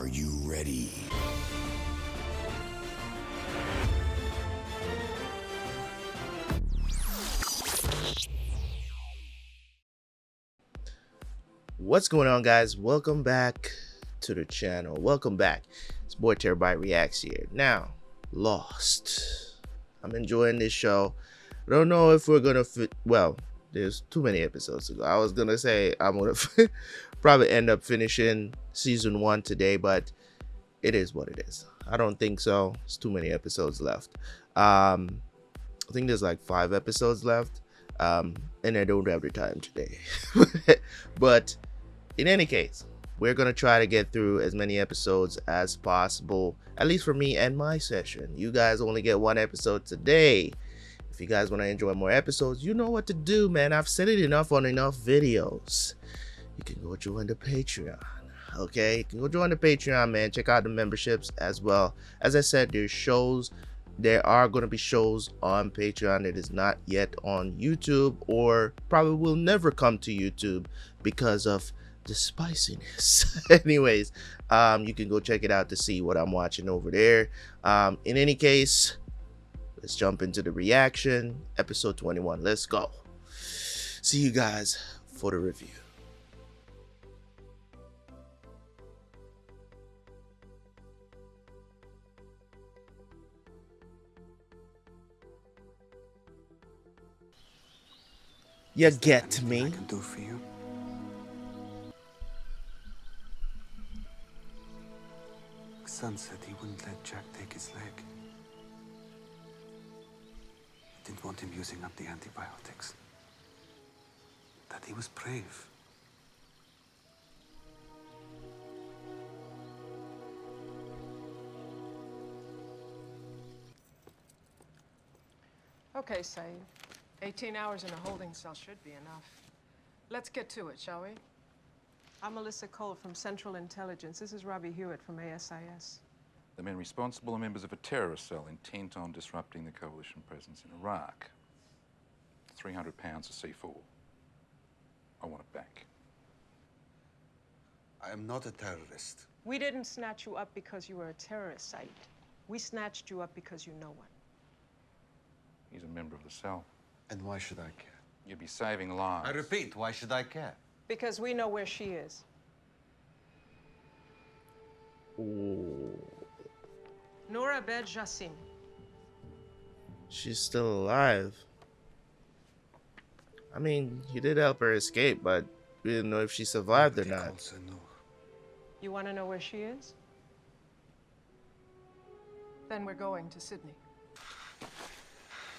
Are you ready? What's going on, guys? Welcome back to the channel. Welcome back. It's boy Terabyt Reacts here. Now, Lost. I'm enjoying this show. I don't know if we're gonna fit. Well, there's too many episodes to go. I was gonna say I'm gonna probably end up finishing season 1 today, but it is what it is. I don't think so. It's too many episodes left. I think there's like 5 episodes left, and I don't have the time today. But in any case, we're gonna try to get through as many episodes as possible, at least for me and my session. You guys only get 1 episode today. If you guys want to enjoy more episodes, you know what to do, man. I've said it enough on enough videos. You can go join the Patreon. Okay, you can go join the Patreon, man. Check out the memberships as well. As I said, there's shows. There are going to be shows on Patreon that is not yet on YouTube, or probably will never come to YouTube because of the spiciness. Anyways, you can go check it out to see what I'm watching over there. In any case, let's jump into the reaction. Episode 21. Let's go. See you guys for the review. You get me? I can do for you. Son said he wouldn't let Jack take his leg. He didn't want him using up the antibiotics. That he was brave. Okay, Saeed. 18 hours in a holding cell should be enough. Let's get to it, shall we? I'm Melissa Cole from Central Intelligence. This is Robbie Hewitt from ASIS. The men responsible are members of a terrorist cell intent on disrupting the coalition presence in Iraq. 300 pounds of C4. I want it back. I am not a terrorist. We didn't snatch you up because you were a terrorist, Saeed. We snatched you up because you know one. He's a member of the cell. And why should I care? You'd be saving lives. I repeat, why should I care? Because we know where she is. Ooh. Noura Bed Jassim. She's still alive. I mean, you did help her escape, but we didn't know if she survived or not. You want to know where she is? Then we're going to Sydney.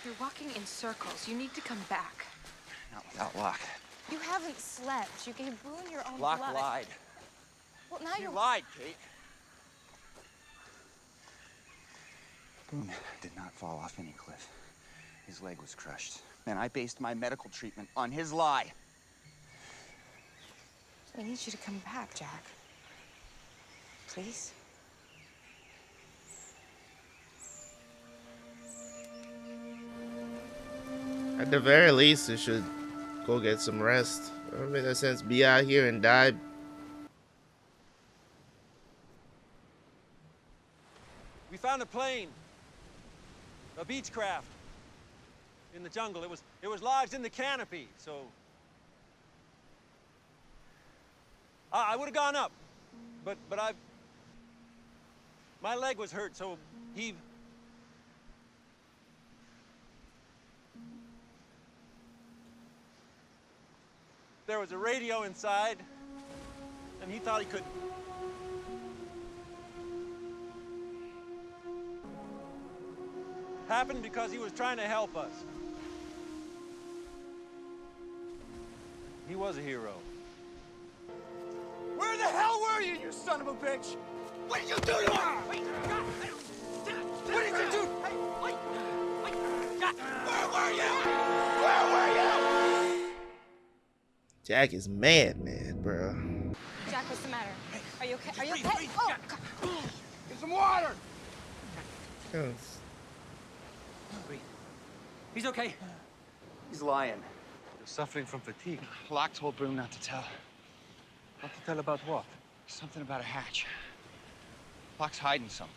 You're walking in circles. You need to come back. Not without Locke. You haven't slept. You gave Boone your own Locke blood. lied. Well, now He you're... lied, Kate. Boone did not fall off any cliff. His leg was crushed. And I based my medical treatment on his lie. I need you to come back, Jack. Please? At the very least, you should go get some rest. It doesn't make no sense be out here and die. We found a plane, a Beechcraft, in the jungle. It was lodged in the canopy, so I would have gone up, but my leg was hurt, so he. There was a radio inside, and he thought he could. Happened because he was trying to help us. He was a hero. Where the hell were you, you son of a bitch? What did you do to her? What did you do? Where were you? Where were you? Jack is mad, man, bro. Jack, what's the matter? Are you okay? Are you okay? Oh, God. Get some water. Yes. Breathe. He's okay. He's lying. You're suffering from fatigue. Locke told Broom not to tell. Not to tell about what? Something about a hatch. Locke's hiding something.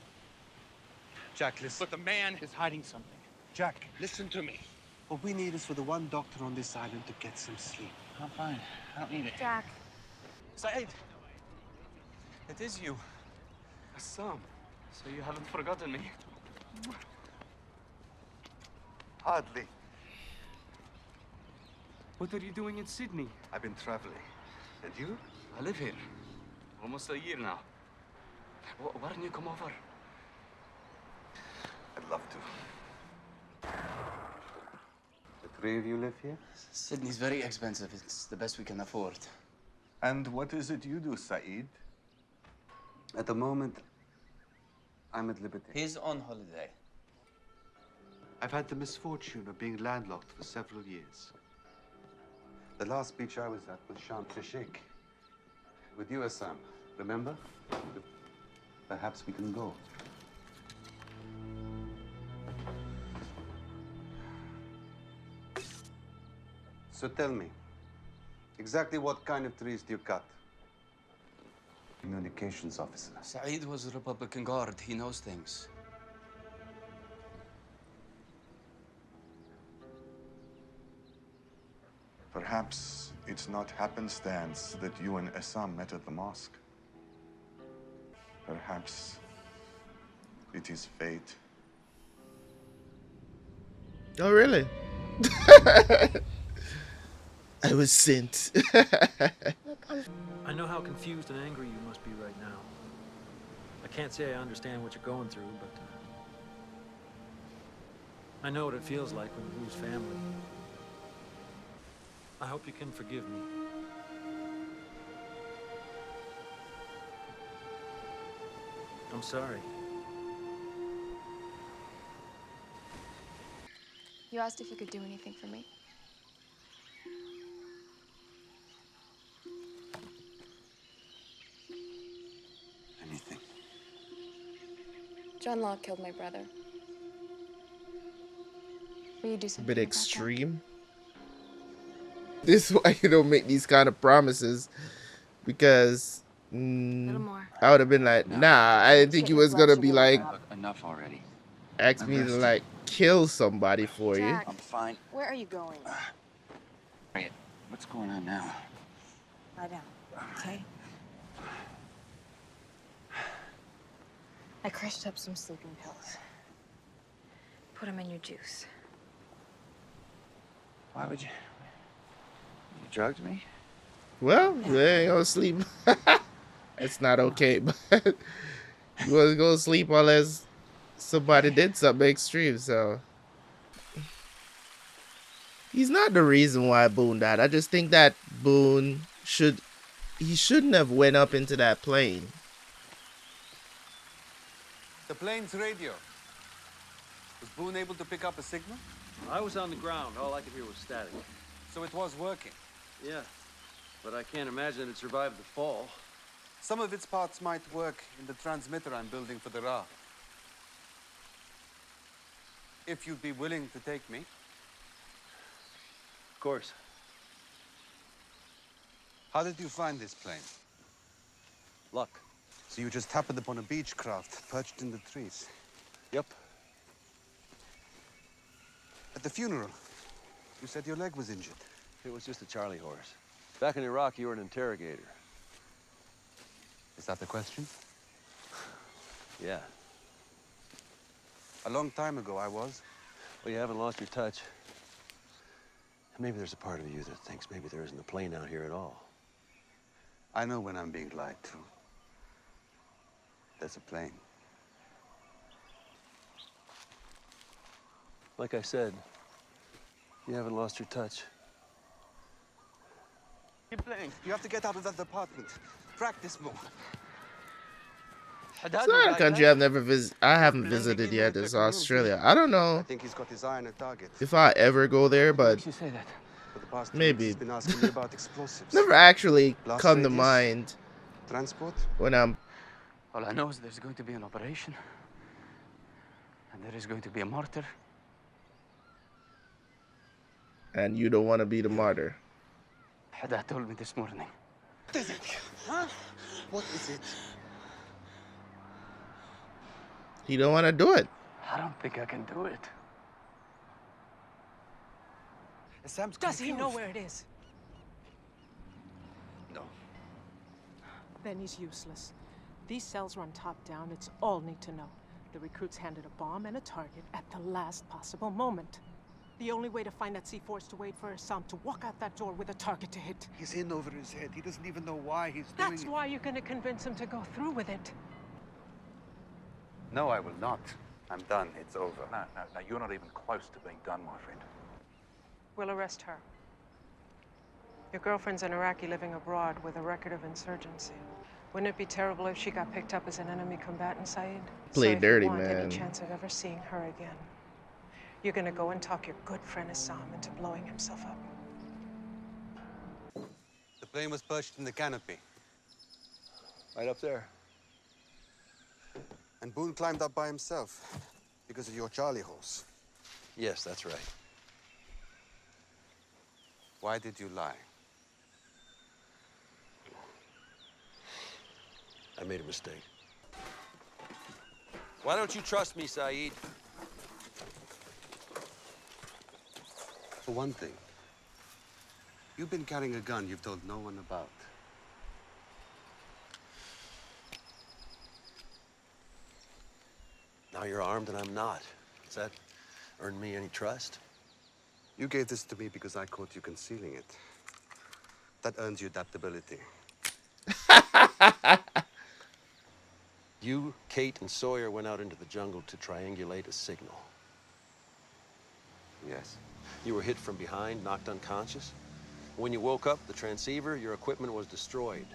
Jack, listen. But the man is hiding something. Jack, Listen to me. what we need is for the one doctor on this island to get some sleep. I'm fine. I don't need it. Jack. Said, it is you. Assam, so you haven't forgotten me. Hardly. What are you doing in Sydney? I've been traveling. And you? I live here. Almost a year now. Why don't you come over? I'd love to. The three of you live here? Sydney's very expensive. It's the best we can afford. And what is it you do, Saeed? At the moment, I'm at liberty. He's on holiday. I've had the misfortune of being landlocked for several years. The last beach I was at was Sharm el-Sheikh. With you, Assam, remember? Perhaps we can go. So tell me, exactly what kind of trees do you cut? Communications officer. Saeed was a Republican Guard. He knows things. Perhaps it's not happenstance that you and Assam met at the mosque. Perhaps it is fate. Oh, really? I was sent. I know how confused and angry you must be right now. I can't say I understand what you're going through, but I know what it feels like when you lose family. I hope you can forgive me. I'm sorry. You asked if you could do anything for me. Anything. John Locke killed my brother. Will you do A something bit about extreme. This is why you don't make these kind of promises, because little more. I would have been like, nah, I didn't think you was gonna be like, Look, enough already. ask me to like kill somebody for you. Jack, I'm fine. where are you going? Harriet, what's going on now? Lie down, okay? I crushed up some sleeping pills. Put them in your juice. Why would you? You drugged me? Well, they ain't gonna sleep. It's not okay, but you wasn't gonna sleep unless somebody did something extreme. So he's not the reason why Boone died. I just think that Boone shouldn't have went up into that plane. The plane's radio. Was Boone able to pick up a signal? I was on the ground. All I could hear was static. So it was working. Yeah, but I can't imagine it survived the fall. Some of its parts might work in the transmitter I'm building for the Ra. If you'd be willing to take me. Of course. How did you find this plane? Luck. So you just happened upon a Beechcraft perched in the trees? Yep. At the funeral, you said your leg was injured. It was just a Charlie horse. Back in Iraq, you were an interrogator. Is that the question? Yeah. A long time ago, I was. Well, you haven't lost your touch. Maybe there's a part of you that thinks maybe there isn't a plane out here at all. I know when I'm being lied to. There's a plane. Like I said, you haven't lost your touch. Keep playing. You have to get out of that apartment. Practice more. It's not a country I haven't visited yet. Is Australia. I don't I know think he's got his eye on a target. if I ever go there, but You say that. For the past 2 maybe. weeks, he's been asking me about explosives. never actually Blast come to radius? mind Transport? when I'm. All I know is there's going to be an operation. And there is going to be a martyr. And you don't want to be the martyr. Haddad told me this morning. What is it? Huh? What is it? He don't want to do it. I don't think I can do it. Sam's Does he know confused. where it is? No. Then he's useless. These cells run top down. It's all need to know. The recruits handed a bomb and a target at the last possible moment. The only way to find that C4 is to wait for Assam to walk out that door with a target to hit. He's in over his head. He doesn't even know why he's doing That's it. why you're gonna convince him to go through with it. No, I will not. I'm done. It's over. No, you're not even close to being done, my friend. We'll arrest her. Your girlfriend's an Iraqi living abroad with a record of insurgency. Wouldn't it be terrible if she got picked up as an enemy combatant, Saeed? Play so if dirty, you want man. any chance of ever seeing her again, you're gonna go and talk your good friend Assam into blowing himself up. The plane was perched in the canopy. Right up there. And Boone climbed up by himself because of your Charlie horse. Yes, that's right. Why did you lie? I made a mistake. Why don't you trust me, Saeed? For one thing, you've been carrying a gun you've told no one about. Now you're armed and I'm not. Does that earn me any trust? You gave this to me because I caught you concealing it. That earns you adaptability. You, Kate, and Sawyer went out into the jungle to triangulate a signal. Yes. You were hit from behind, knocked unconscious. When you woke up, the transceiver, your equipment was destroyed.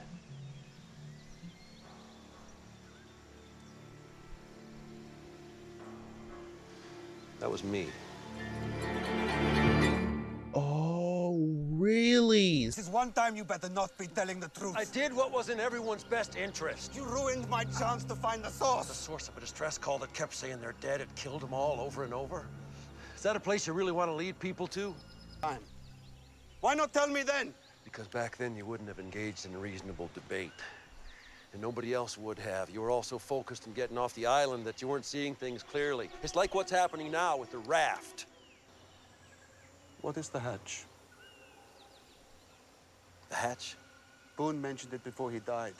That was me. Oh, really? This is one time you better not be telling the truth. I did what was in everyone's best interest. You ruined my chance to find the source. The source of a distress call that kept saying they're dead. It killed them all over and over. Is that a place you really want to lead people to? Why not tell me then? Because back then you wouldn't have engaged in a reasonable debate. And nobody else would have. You were all so focused on getting off the island that you weren't seeing things clearly. It's like what's happening now with the raft. What is the hatch? The hatch? Boone mentioned it before he died.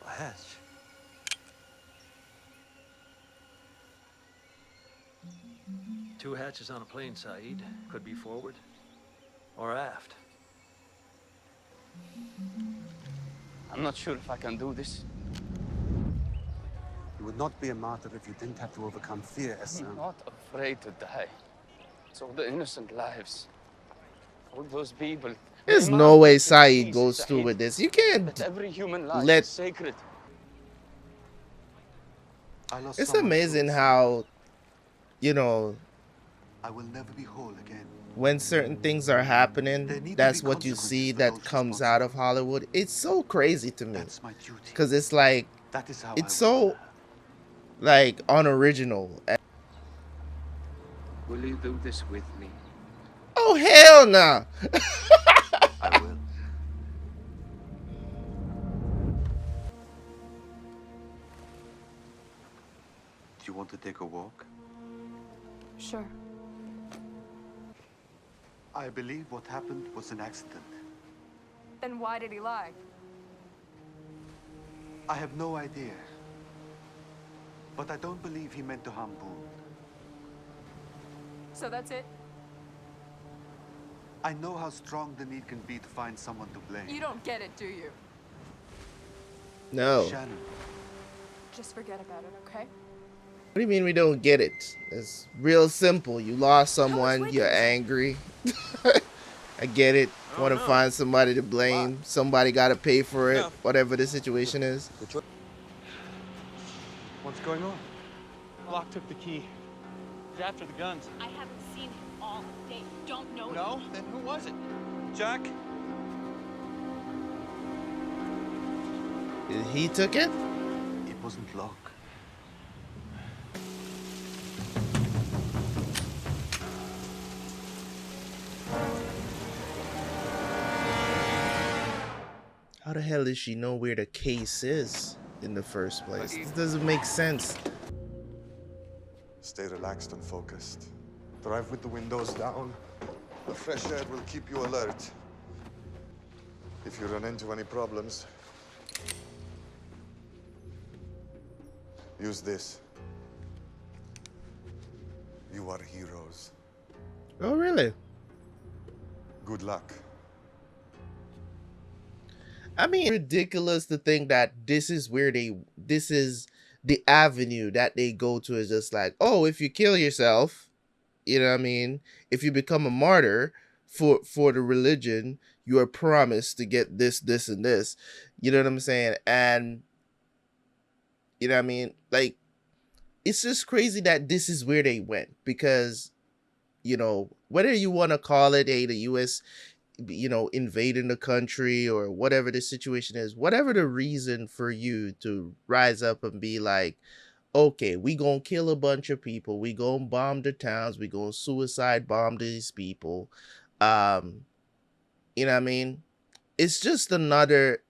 A hatch? Two hatches on a plane, Saeed. Could be forward or aft. I'm not sure if I can do this. You would not be a martyr if you didn't have to overcome fear, I'm Assam. not afraid to die. It's all the innocent lives. All those people. There's They no way must be Saeed peace, goes through Saeed. with this. You can't That every human life let. is sacred. I lost It's someone amazing close. how, you know, I will never be whole again. when certain things are There happening, need to that's be what you see consequences for that those comes out of Hollywood. It's so crazy to me That's my duty. because it's like That is how it's I will. so like unoriginal. Will you do this with me? Oh hell no! I will. Do you want to take a walk? Sure. I believe what happened was an accident. Then why did he lie? I have no idea. But I don't believe he meant to harm Boone. So that's it? I know how strong the need can be to find someone to blame. You don't get it, do you? No. Shannon, Just forget about it, okay? What do you mean we don't get it? It's real simple. You lost someone, you're angry. I get it. Want to find somebody to blame. Somebody got to pay for it, whatever the situation is. what's going on? Locke took the key. He's after the guns. I haven't seen him all day. Don't know him. No? Then who was it? Jack? He took it? It wasn't Locke. How the hell does she know where the case is? in the first place? This doesn't make sense. Stay relaxed and focused. Drive with the windows down. The fresh air will keep you alert. If you run into any problems, use this. You are heroes. Oh, really? Good luck. I mean, ridiculous to think that this is the avenue that they go to is just like, oh, if you kill yourself, you know what I mean? If you become a martyr for the religion, you are promised to get this, this, and this. You know what I'm saying? And you know what I mean? Like, it's just crazy that this is where they went because, you know, whether you want to call it the US, you know, invading the country or whatever the situation is, whatever the reason for you to rise up and be like, okay, we gonna kill a bunch of people, we gonna bomb the towns, we gonna suicide bomb these people, you know what I mean? It's just another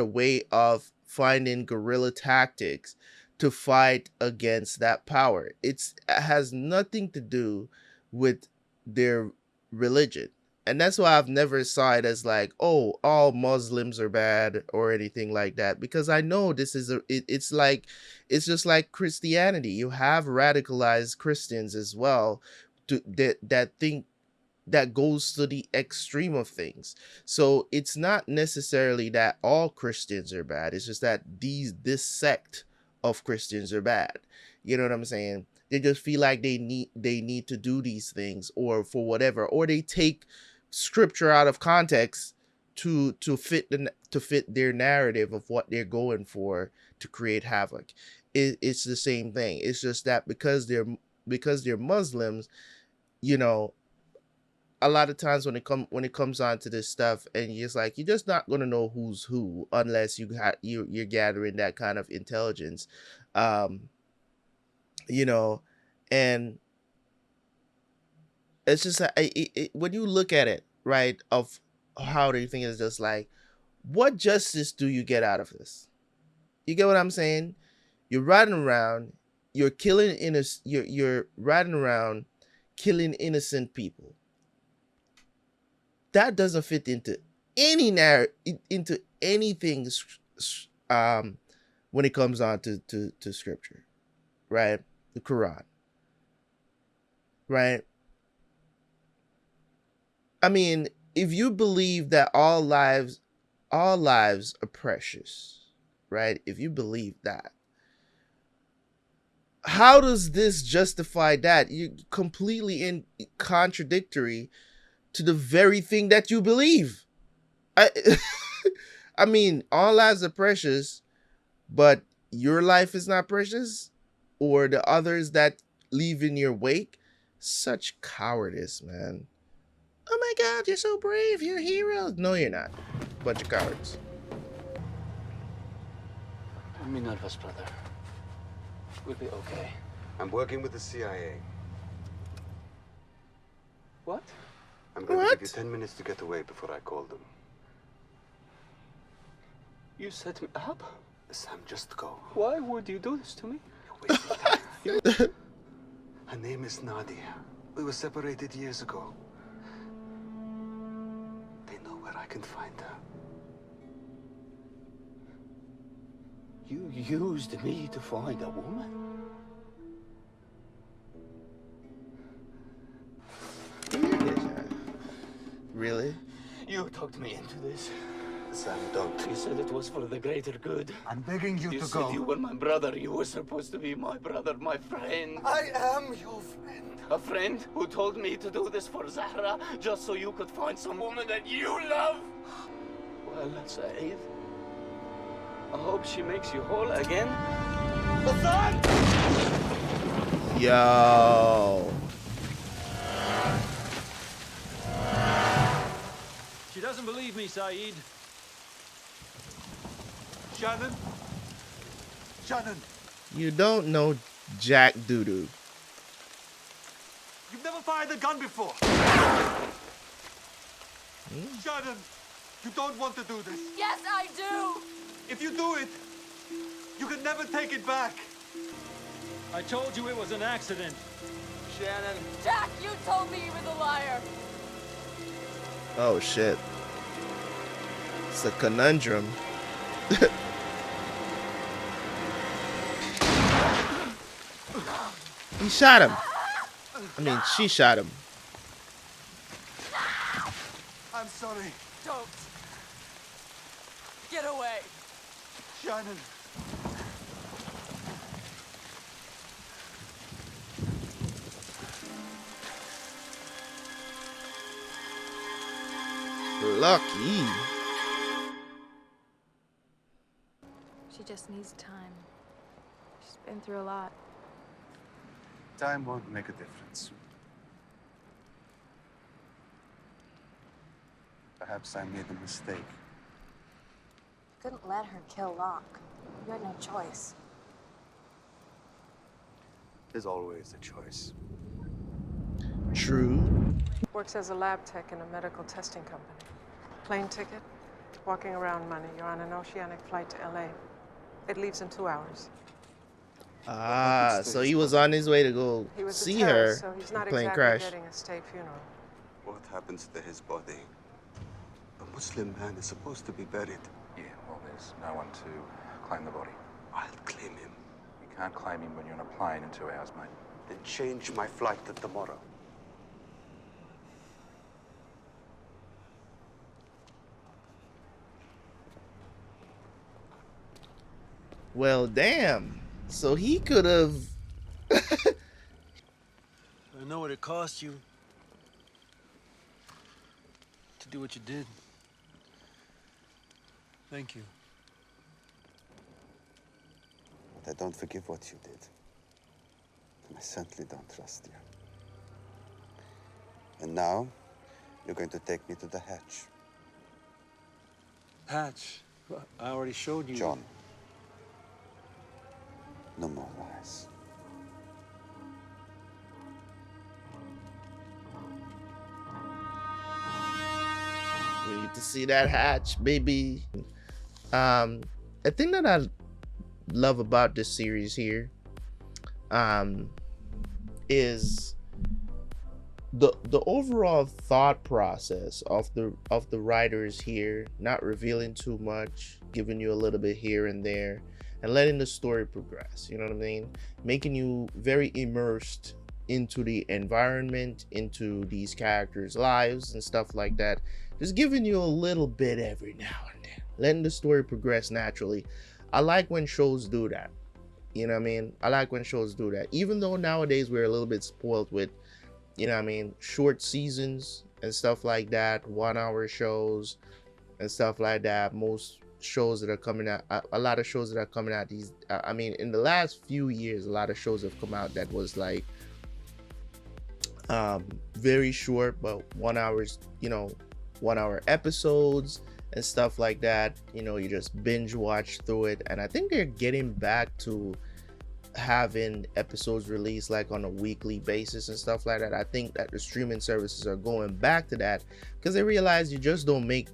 way of finding guerrilla tactics to fight against that power. It has nothing to do with their religion. And that's why I've never saw it as like, oh, all Muslims are bad or anything like that. Because I know this is it's just like Christianity. You have radicalized Christians as well that think that goes to the extreme of things. So it's not necessarily that all Christians are bad. It's just that this sect of Christians are bad. You know what I'm saying? They just feel like they need to do these things or for whatever, or they take scripture out of context to fit their narrative of what they're going for to create havoc. It's the same thing. It's just that because they're Muslims, you know, a lot of times when it comes on to this stuff, and you're just not gonna know who's who unless you're gathering that kind of intelligence, you know, and it's just when you look at it, right, of how they think, it's just like, what justice do you get out of this? You get what I'm saying? You're riding around, you're riding around killing innocent people. That doesn't fit into any into anything when it comes on to scripture, right? The Quran, right? I mean, if you believe that all lives are precious, right? If you believe that, how does this justify that? You're completely contradictory to the very thing that you believe. I mean, all lives are precious, but your life is not precious, or the others that leave in your wake. Such cowardice, man. Oh my God, you're so brave. You're heroes. No, you're not. Bunch of cowards. Don't be nervous, brother. We'll be okay. I'm working with the CIA. What? I'm going to give you 10 minutes to get away before I call them. You set me up? Sam, just go. Why would you do this to me? You're wasting time. Her name is Nadia. We were separated years ago. They know where I can find her. You used me to find a woman? Really? You talked me into this. Sam, don't. You said it was for the greater good. I'm begging you to You go. said you were my brother. You were supposed to be my brother, my friend. I am your friend. A friend who told me to do this for Zahra just so you could find some woman that you love. Well, Saeed, I hope she makes you whole again. Hassan! Yo. She doesn't believe me, Saeed. Shannon? Shannon! You don't know Jack Doodoo. You've never fired a gun before. Shannon, you don't want to do this. Yes, I do. If If you do it, you can never take it back. I told you it was an accident. Shannon. Jack, you told me you were the liar. Oh shit. It's a conundrum. He shot him. I mean, she shot him. I'm sorry. Don't. Get away. Shannon. Lucky. She just needs time. She's been through a lot. Time won't make a difference. Perhaps I made a mistake. You couldn't let her kill Locke. You had no choice. There's always a choice. True. Works as a lab tech in a medical testing company. Plane ticket, walking around money. You're on an oceanic flight to LA. It leaves in 2 hours. Ah, so he was on his way to go He was see a her. terrorist, so he's The not plane exactly crashed. getting a state funeral. What happens to his body? A Muslim man is supposed to be buried. Yeah, well, there's no one to claim the body. I'll claim him. You can't claim him when you're on a plane in 2 hours, mate. Then change my flight to tomorrow. Well, damn. So he could have. I know what it cost you to do what you did. Thank you. But I don't forgive what you did. And I certainly don't trust you. And now, you're going to take me to the hatch. Hatch, I already showed you. John. No more lies. We need to see that hatch, baby. A thing that I love about this series here is the overall thought process of the writers here, not revealing too much, giving you a little bit here and there, and letting the story progress. You know what I mean? Making you very immersed into the environment, into these characters' lives and stuff like that. Just giving you a little bit every now and then, letting the story progress naturally. I like when shows do that. You know what I mean? I like when shows do that. Even though nowadays we're a little bit spoiled with, you know what I mean, short seasons and stuff like that, 1 hour shows and stuff like that. Most shows that are coming out, a lot of shows that are coming out these, I mean, in the last few years, a lot of shows have come out that was like very short, but 1 hours, you know, 1 hour episodes and stuff like that. You know, you just binge watch through it. And I think they're getting back to having episodes released like on a weekly basis and stuff like that. I think that the streaming services are going back to that because they realize you just don't make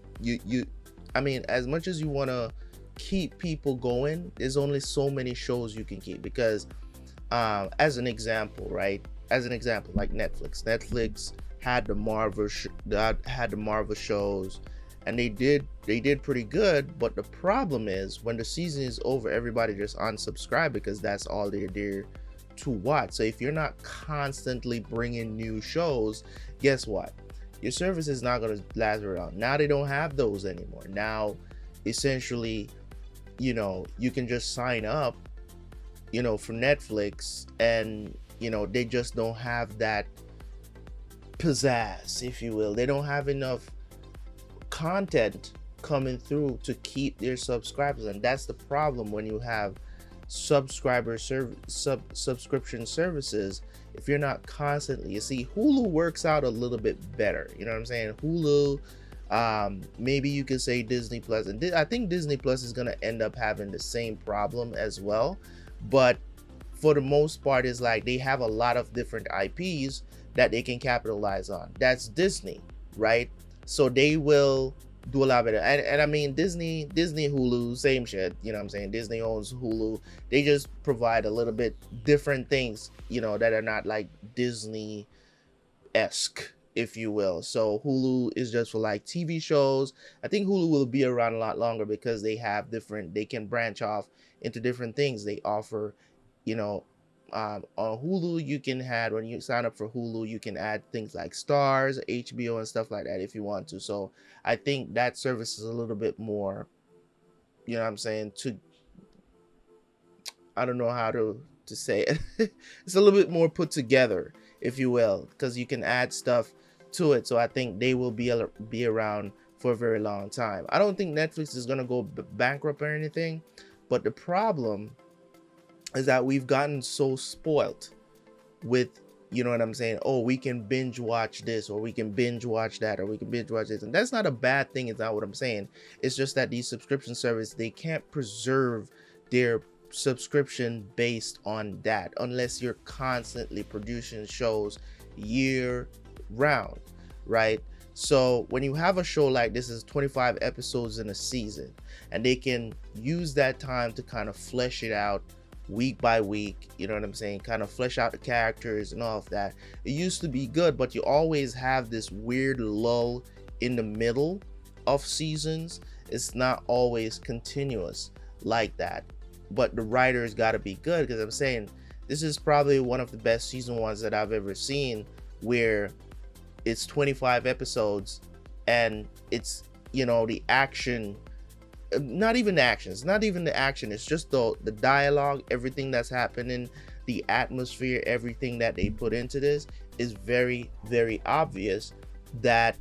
I mean, as much as you want to keep people going, there's only so many shows you can keep. Because as an example, right, like Netflix had the Marvel shows, and they did pretty good. But the problem is, when the season is over, everybody just unsubscribe because that's all they're there to watch. So if you're not constantly bringing new shows, guess what? Your service is not going to last around. Now they don't have those anymore. Now, essentially, you know, you can just sign up, you know, for Netflix, and, you know, they just don't have that pizzazz, if you will. They don't have enough content coming through to keep their subscribers, and that's the problem when you have subscription services. If you're not constantly, you see, Hulu works out a little bit better, you know what I'm saying? Hulu, maybe you could say Disney Plus, and I think Disney Plus is going to end up having the same problem as well. But for the most part, it's like they have a lot of different IPs that they can capitalize on. That's Disney, right? So they will do a lot better. And I mean, Disney, Hulu, same shit. You know what I'm saying? Disney owns Hulu. They just provide a little bit different things, you know, that are not like Disney-esque, if you will. So Hulu is just for like TV shows. I think Hulu will be around a lot longer because they have different, they can branch off into different things. They offer, you know, on Hulu, you can add, when you sign up for Hulu, you can add things like Stars, HBO, and stuff like that if you want to. So I think that service is a little bit more, you know what I'm saying, I don't know how to say it. It's a little bit more put together, if you will, because you can add stuff to it. So I think they will be around for a very long time. I don't think Netflix is going to go bankrupt or anything, but the problem is that we've gotten so spoiled with, you know what I'm saying, oh, we can binge watch this, or we can binge watch that, or we can binge watch this. And that's not a bad thing, is not what I'm saying. It's just that these subscription services, they can't preserve their subscription based on that unless you're constantly producing shows year round, right? So when you have a show like this, is 25 episodes in a season, and they can use that time to kind of flesh it out week by week, you know what I'm saying, kind of flesh out the characters and all of that. It used to be good, but you always have this weird lull in the middle of seasons. It's not always continuous like that, but the writers got to be good, because I'm saying this is probably one of the best season ones that I've ever seen, where it's 25 episodes and it's, you know, the action, not even the action, it's not even the action, it's just the dialogue, everything that's happening, the atmosphere, everything that they put into this is very, very obvious that,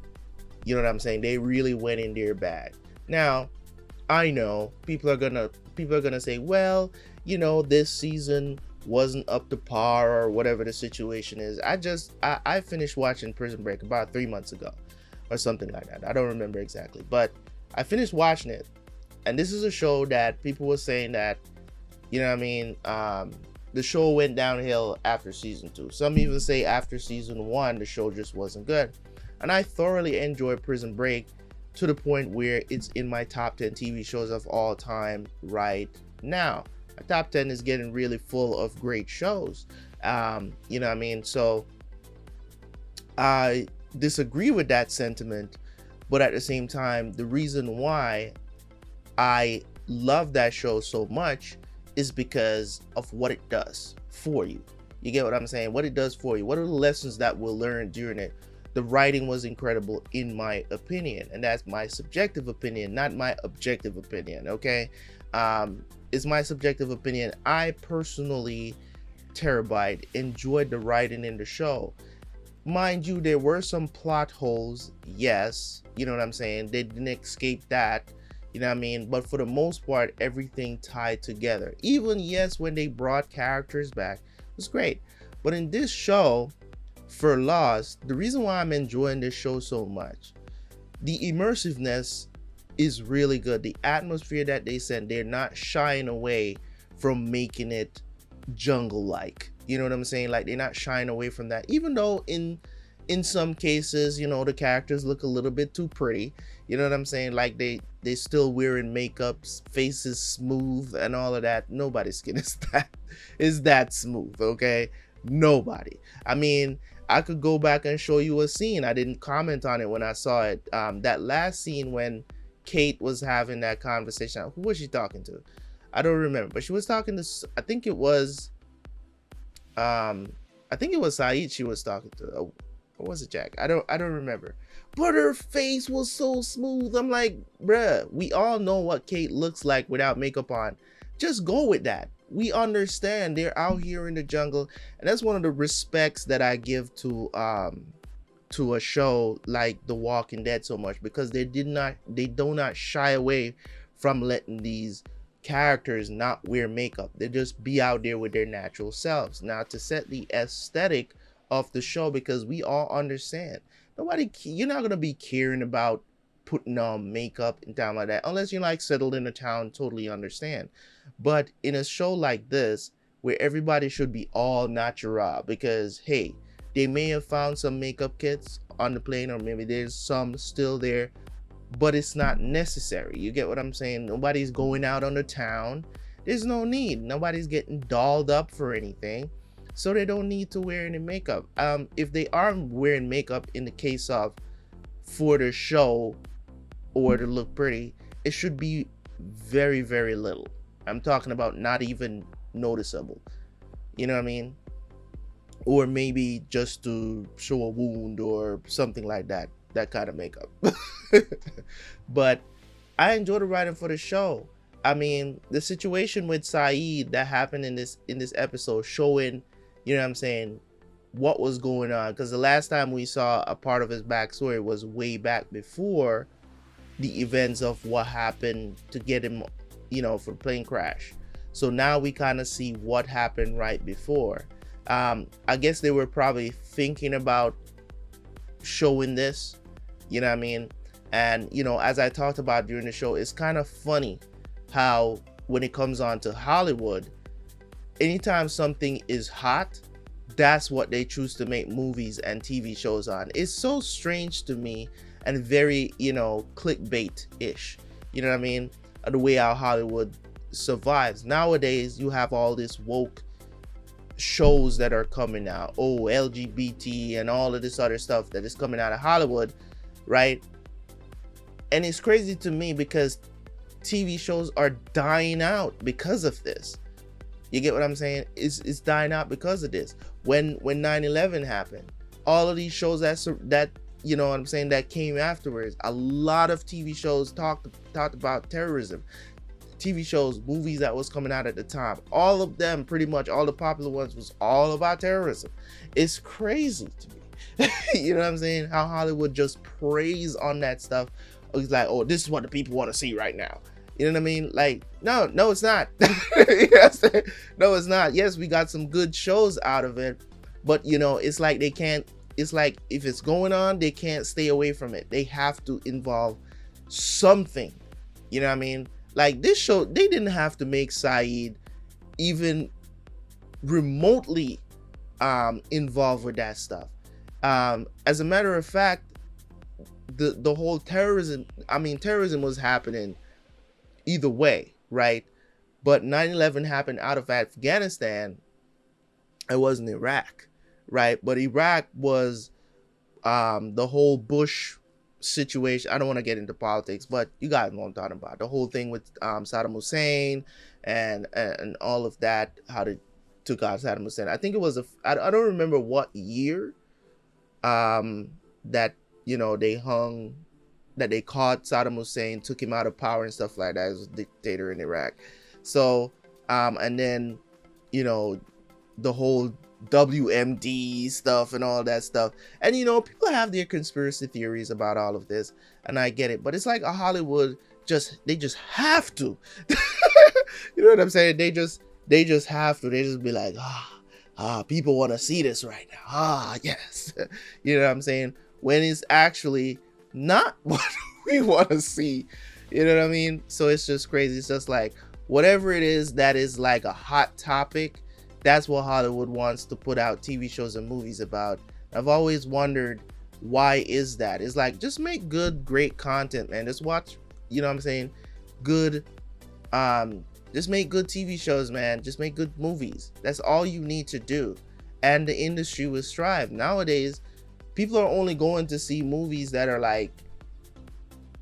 you know what I'm saying, they really went in their bag. Now, I know people are gonna say, well, you know, this season wasn't up to par, or whatever the situation is. I finished watching Prison Break about 3 months ago or something like that. I don't remember exactly, but I finished watching it. And this is a show that people were saying that, you know what I mean, the show went downhill after season 2. Some even say after season 1, the show just wasn't good. And I thoroughly enjoyed Prison Break to the point where it's in my top 10 TV shows of all time right now. My top 10 is getting really full of great shows. You know what I mean? So I disagree with that sentiment, but at the same time, the reason why I love that show so much is because of what it does for you. You get what I'm saying? What it does for you. What are the lessons that we'll learn during it? The writing was incredible, in my opinion, and that's my subjective opinion, not my objective opinion. Okay, it's my subjective opinion. I personally, Terabyt, enjoyed the writing in the show. Mind you, there were some plot holes, yes, you know what I'm saying, they didn't escape that, you know what I mean, but for the most part, everything tied together. Even, yes, when they brought characters back, it was great. But in this show, for Lost, the reason why I'm enjoying this show so much, the immersiveness is really good. The atmosphere that they send, they're not shying away from making it jungle-like. You know what I'm saying? Like, they're not shying away from that. Even though in some cases, you know, the characters look a little bit too pretty. You know what I'm saying? Like, they still wearing makeup, faces smooth and all of that. Nobody's skin is that smooth, okay? Nobody. I mean, I could go back and show you a scene. I didn't comment on it when I saw it. That last scene when Kate was having that conversation. Who was she talking to? I don't remember, but she was talking to, I think it was Saeed she was talking to. Or was it Jack? I don't remember. But her face was so smooth. I'm like, bruh, we all know what Kate looks like without makeup on. Just go with that. We understand they're out here in the jungle, and that's one of the respects that I give to a show like The Walking Dead so much, because they do not shy away from letting these characters not wear makeup. They just be out there with their natural selves. Now, to set the aesthetic of the show, because we all understand you're not gonna be caring about putting on makeup and down like that unless you're like settled in a town. Totally understand. But in a show like this, where everybody should be all natural, because hey, they may have found some makeup kits on the plane, or maybe there's some still there but it's not necessary. You get what I'm saying? Nobody's going out on the town. There's no need. Nobody's getting dolled up for anything, so they don't need to wear any makeup. If they are wearing makeup in the case of for the show or to look pretty, it should be very, very little. I'm talking about not even noticeable. You know what I mean? Or maybe just to show a wound or something like that. That kind of makeup. But I enjoyed the writing for the show. I mean, the situation with Saeed that happened in this episode, showing, you know what I'm saying, what was going on. Because the last time we saw a part of his backstory was way back before the events of what happened to get him, you know, for the plane crash. So now we kind of see what happened right before. I guess they were probably thinking about showing this, you know what I mean? And, you know, as I talked about during the show, it's kind of funny how when it comes on to Hollywood, anytime something is hot, that's what they choose to make movies and TV shows on. It's so strange to me and very, you know, clickbait-ish. You know what I mean? The way how Hollywood survives. Nowadays, you have all this woke shows that are coming out. Oh, LGBT and all of this other stuff that is coming out of Hollywood, right? And it's crazy to me because TV shows are dying out because of this. You get what I'm saying? It's dying out because of this. When 9/11 happened, all of these shows that you know what I'm saying, that came afterwards, a lot of TV shows talked about terrorism. TV shows, movies that was coming out at the time, all of them, pretty much all the popular ones, was all about terrorism. It's crazy to me. You know what I'm saying? How Hollywood just preys on that stuff. It's like, oh, this is what the people want to see right now. You know what I mean? Like, no, it's not. Yes, no, it's not. Yes, we got some good shows out of it, but you know, it's like they can't. It's like if it's going on, they can't stay away from it. They have to involve something. You know what I mean? Like this show, they didn't have to make Saeed even remotely involved with that stuff. As a matter of fact, the whole terrorism was happening either way, right? But 9/11 happened out of Afghanistan. It wasn't Iraq, right? But Iraq was the whole Bush situation. I don't want to get into politics, but you guys know what I'm talking about. The whole thing with Saddam Hussein and all of that, how they took out Saddam Hussein. I think it was I don't remember what year that, you know, they caught Saddam Hussein, took him out of power and stuff like that. He was a dictator in Iraq. So and then, you know, the whole WMD stuff and all that stuff. And you know, people have their conspiracy theories about all of this, and I get it, but it's like a Hollywood they just have to. You know what I'm saying? They just have to. They just be like, people want to see this right now. Yes. You know what I'm saying? When it's actually not what we want to see. You know what I mean? So it's just crazy. It's just like whatever it is that is like a hot topic, that's what Hollywood wants to put out TV shows and movies about. I've always wondered, why is that? It's like, just make good, great content, man. Just watch, you know what I'm saying? Good, just make good TV shows, man. Just make good movies. That's all you need to do. And the industry will strive. Nowadays, people are only going to see movies that are like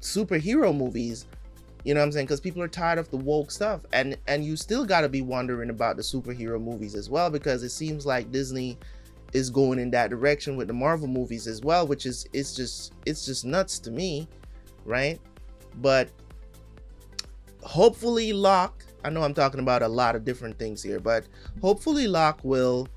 superhero movies. You know what I'm saying? Because people are tired of the woke stuff. And you still got to be wondering about the superhero movies as well, because it seems like Disney is going in that direction with the Marvel movies as well, which is, it's just nuts to me, right? But hopefully Locke, I know I'm talking about a lot of different things here, but hopefully Locke will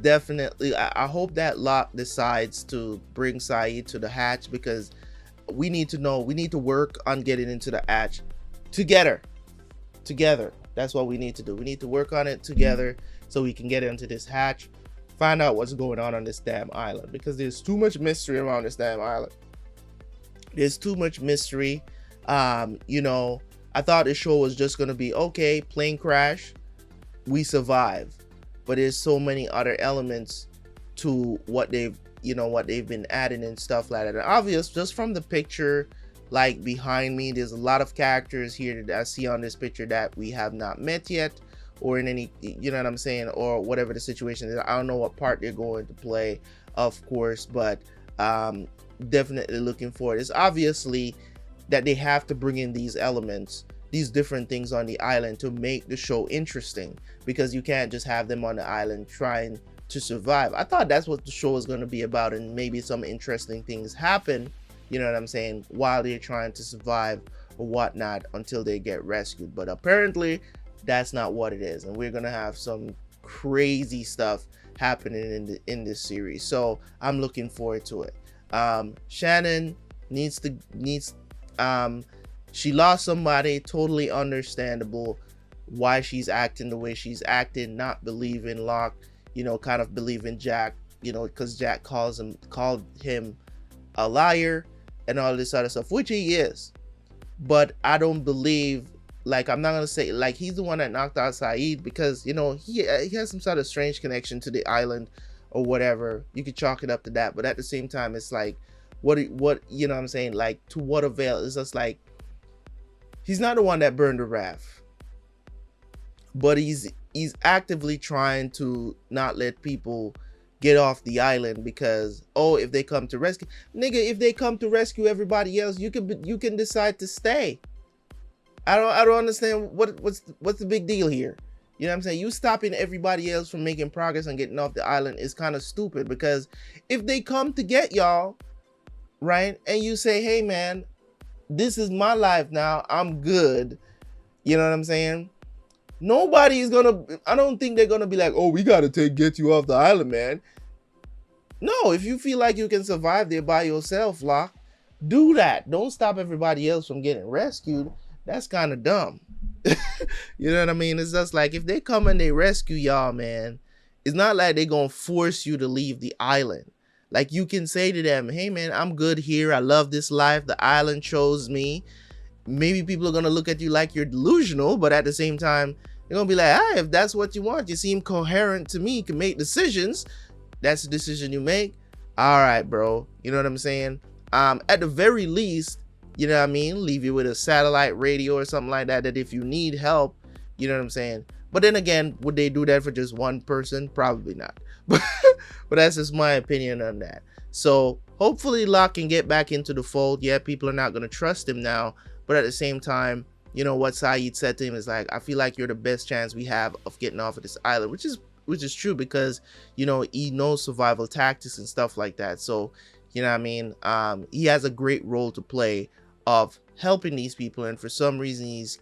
definitely, I hope that Locke decides to bring Saeed to the hatch, because we need to know, we need to work on getting into the hatch together. That's what we need to do. We need to work on it together so we can get into this hatch, find out what's going on this damn island, because there's too much mystery around this damn island. There's too much mystery. You know, I thought this show was just gonna be, okay, plane crash, we survive, but there's so many other elements to what they've you know, what they've been adding and stuff like that. And obvious, just from the picture, like behind me, there's a lot of characters here that I see on this picture that we have not met yet, or in any, you know what I'm saying, or whatever the situation is. I don't know what part they're going to play, of course, but definitely looking for it. It's obviously that they have to bring in these elements, these different things on the island to make the show interesting, because you can't just have them on the island trying to survive. I thought that's what the show was going to be about, and maybe some interesting things happen, you know what I'm saying, while they're trying to survive or whatnot until they get rescued. But apparently that's not what it is, and we're gonna have some crazy stuff happening in this series, so I'm looking forward to it. Shannon she lost somebody, totally understandable why she's acting the way she's acting, not believing Locke, you know, kind of believing Jack, you know, because Jack called him a liar and all this other stuff, which he is. But I don't believe, like, I'm not gonna say like he's the one that knocked out Saeed, because, you know, he has some sort of strange connection to the island or whatever. You could chalk it up to that, but at the same time, it's like, what you know what I'm saying, like, to what avail? It's just like, he's not the one that burned the raft, but he's actively trying to not let people get off the island, because, oh, if they come to rescue, nigga, if they come to rescue everybody else, you can decide to stay. I don't understand what's the big deal here. You know what I'm saying? You stopping everybody else from making progress and getting off the island is kind of stupid, because if they come to get y'all, right, and you say, hey man, this is my life now, I'm good, you know what I'm saying, nobody is gonna, I don't think they're gonna be like, oh, we gotta get you off the island, man. No, if you feel like you can survive there by yourself, Locke, do that. Don't stop everybody else from getting rescued. That's kind of dumb. You know what I mean? It's just like, if they come and they rescue y'all, man, it's not like they're gonna force you to leave the island. Like, you can say to them, hey man, I'm good here, I love this life, the island chose me. Maybe people are gonna look at you like you're delusional, but at the same time, they're gonna be like, ah, if that's what you want, you seem coherent to me, you can make decisions, that's the decision you make. All right, bro, you know what I'm saying? At the very least, you know what I mean, leave you with a satellite radio or something like that, that if you need help, you know what I'm saying? But then again, would they do that for just one person? Probably not. But that's just my opinion on that. So hopefully Locke can get back into the fold. Yeah, people are not going to trust him now, but at the same time, you know, what Saeed said to him is like, I feel like you're the best chance we have of getting off of this island, which is true, because, you know, he knows survival tactics and stuff like that. So, you know what I mean? He has a great role to play of helping these people, and for some reason he's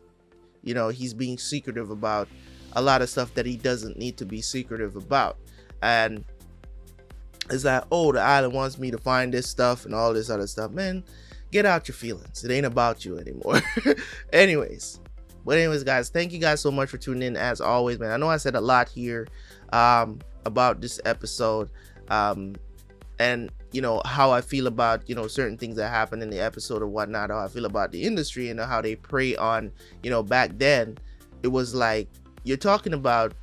being secretive about a lot of stuff that he doesn't need to be secretive about. And it's like, oh, the island wants me to find this stuff and all this other stuff. Man, get out your feelings. It ain't about you anymore. anyways guys, thank you guys so much for tuning in, as always, man. I know I said a lot here about this episode, and you know how I feel about, you know, certain things that happen in the episode or whatnot, how I feel about the industry and how they prey on, you know, back then it was like, you're talking about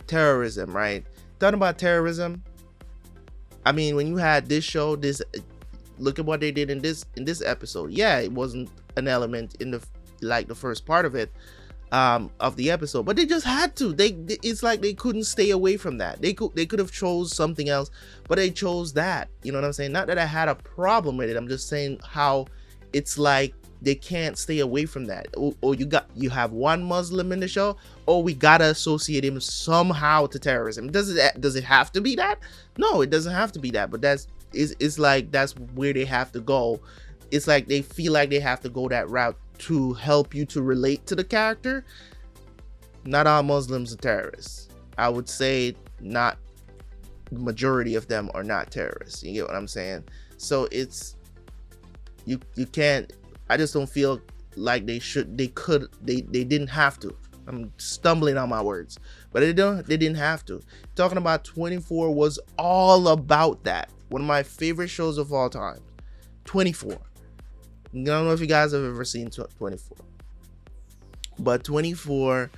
terrorism, right? Talking about terrorism, I mean, when you had this show, look at what they did in this episode. Yeah, it wasn't an element in the first part of it, of the episode, but they just had to. It's like they couldn't stay away from that. They could have chose something else, but they chose that. You know what I'm saying? Not that I had a problem with it. I'm just saying how it's like they can't stay away from that. Or you have one Muslim in the show, or we gotta associate him somehow to terrorism. Does it have to be that? No, it doesn't have to be that. But it's like that's where they have to go. It's like they feel like they have to go that route to help you to relate to the character. Not all Muslims are terrorists. I would say not the majority of them are not terrorists. You get what I'm saying? So it's you can't. I just don't feel like they didn't have to. I'm stumbling on my words, but they didn't have to. Talking about 24 was all about that. One of my favorite shows of all time. 24. I don't know if you guys have ever seen 24, but 24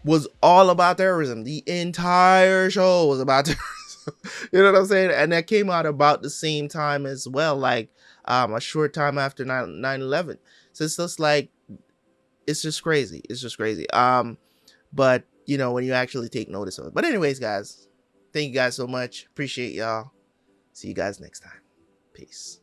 was all about terrorism. The entire show was about terrorism. You know what I'm saying? And that came out about the same time as well, like a short time after 9/11. So it's just like, it's just crazy. It's just crazy. But you know, when you actually take notice of it. But anyways, guys, thank you guys so much. Appreciate y'all. See you guys next time. Peace.